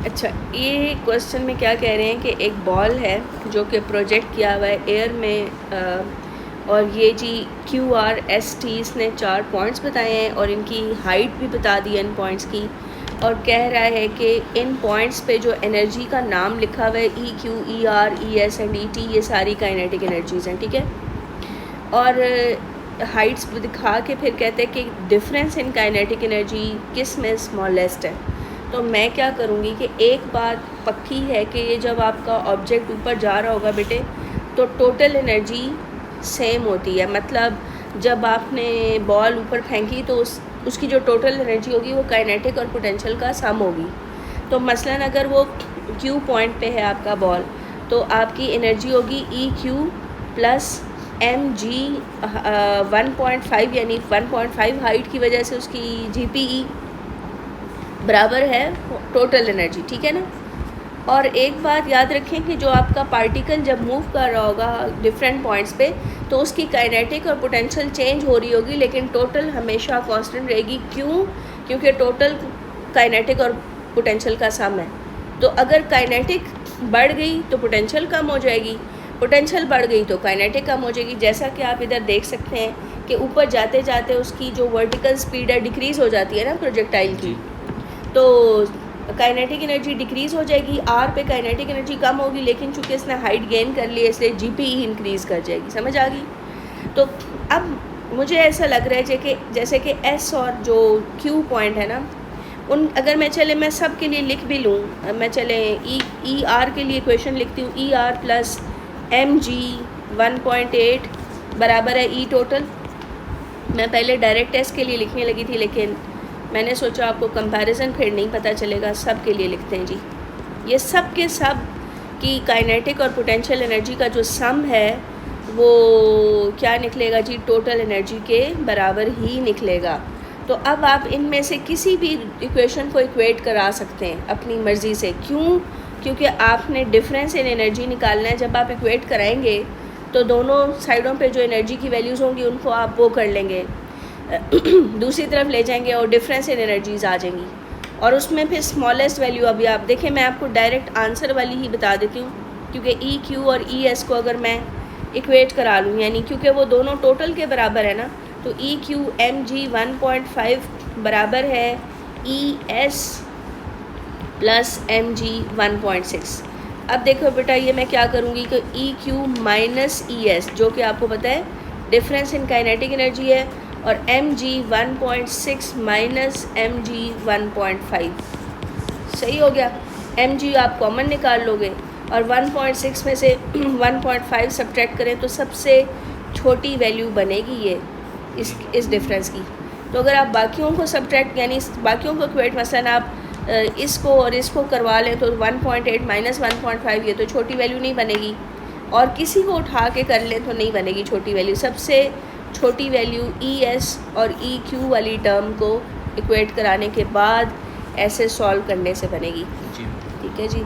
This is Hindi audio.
अच्छा, ये क्वेश्चन में क्या कह रहे हैं कि एक बॉल है जो कि प्रोजेक्ट किया हुआ है एयर में और ये जी QRST इसने 4 पॉइंट्स बताए हैं और इनकी हाइट भी बता दी है इन पॉइंट्स की, और कह रहा है कि इन पॉइंट्स पे जो एनर्जी का नाम लिखा हुआ है EQ, ER, ES and ET, ये सारी काइनेटिक एनर्जीज़ हैं, ठीक है। और हाइट्स दिखा के फिर कहते हैं कि डिफरेंस इन काइनेटिक एनर्जी किस में स्मॉलेस्ट है। तो मैं क्या करूँगी कि एक बात पक्की है कि ये जब आपका ऑब्जेक्ट ऊपर जा रहा होगा बेटे, तो टोटल एनर्जी सेम होती है। मतलब जब आपने बॉल ऊपर फेंकी तो उसकी जो टोटल एनर्जी होगी वो काइनेटिक और पोटेंशियल का सम होगी। तो मसलन अगर वो Q पॉइंट पे है आपका बॉल, तो आपकी एनर्जी होगी EQ प्लस mg 1.5, यानी 1.5 हाइट की वजह से उसकी GPE बराबर है टोटल एनर्जी, ठीक है ना। और एक बात याद रखें कि जो आपका पार्टिकल जब मूव कर रहा होगा डिफरेंट पॉइंट्स पे, तो उसकी काइनेटिक और पोटेंशियल चेंज हो रही होगी, लेकिन टोटल हमेशा कांस्टेंट रहेगी। क्यों? क्योंकि टोटल काइनेटिक और पोटेंशियल का सम है। तो अगर काइनेटिक बढ़ गई तो पोटेंशियल कम हो जाएगी, पोटेंशियल बढ़ गई तो काइनेटिक कम हो जाएगी। जैसा कि आप इधर देख सकते हैं कि ऊपर जाते जाते उसकी जो वर्टिकल स्पीड है डिक्रीज़ हो जाती है ना प्रोजेक्टाइल की, तो काइनेटिक एनर्जी डिक्रीज़ हो जाएगी। आर पे काइनेटिक एनर्जी कम होगी, लेकिन चूँकि इसने हाइट गेन कर ली है इसलिए GPE इंक्रीज़ कर जाएगी। समझ आ गई? तो अब मुझे ऐसा लग रहा है कि जैसे कि S और जो Q पॉइंट है ना, उन अगर मैं सब के लिए लिख भी लूँ, मैं ER के लिए इक्वेशन लिखती हूँ, ER प्लस mg 1.8 बराबर है E टोटल। मैं पहले डायरेक्ट टेस्ट के लिए लिखने लगी थी, लेकिन मैंने सोचा आपको कंपैरिजन फिर नहीं पता चलेगा, सब के लिए लिखते हैं जी। ये सब के सब की काइनेटिक और पोटेंशियल एनर्जी का जो सम है वो क्या निकलेगा जी, टोटल एनर्जी के बराबर ही निकलेगा। तो अब आप इनमें से किसी भी इक्वेशन को इक्वेट करा सकते हैं अपनी मर्ज़ी से। क्यों? क्योंकि आपने डिफरेंस इन एनर्जी निकालना है। जब आप इक्वेट कराएंगे तो दोनों साइडों पे जो एनर्जी की वैल्यूज़ होंगी उनको आप वो कर लेंगे, दूसरी तरफ ले जाएंगे और डिफरेंस इन एनर्जीज़ आ जाएंगी, और उसमें फिर स्मॉलेस्ट वैल्यू। अभी आप देखें, मैं आपको डायरेक्ट आंसर वाली ही बता देती हूँ, क्योंकि EQ और ES को अगर मैं इक्वेट करा लूँ, यानी क्योंकि वो दोनों टोटल के बराबर है ना, तो EQ mg 1.5 बराबर है ES प्लस mg 1.6। अब देखो बेटा, ये मैं क्या करूँगी कि EQ माइनस ES, जो कि आपको पता है डिफरेंस इन काइनेटिक एनर्जी है, और mg 1.6 माइनस mg 1.5 सही हो गया। mg आप कॉमन निकाल लोगे और 1.6 में से 1.5 सब्ट्रैक्ट करें तो सबसे छोटी वैल्यू बनेगी ये इस डिफरेंस की। तो अगर आप बाकियों को सब्ट्रैक्ट यानी बाकियों को इक्वेट, मसलन आप इसको और इसको करवा लें तो 1.8 माइनस 1.5, ये तो छोटी वैल्यू नहीं बनेगी, और किसी को उठा के कर लें तो नहीं बनेगी छोटी वैल्यू। सबसे छोटी वैल्यू ES और EQ वाली टर्म को इक्वेट कराने के बाद ऐसे सॉल्व करने से बनेगी। ठीक है जी।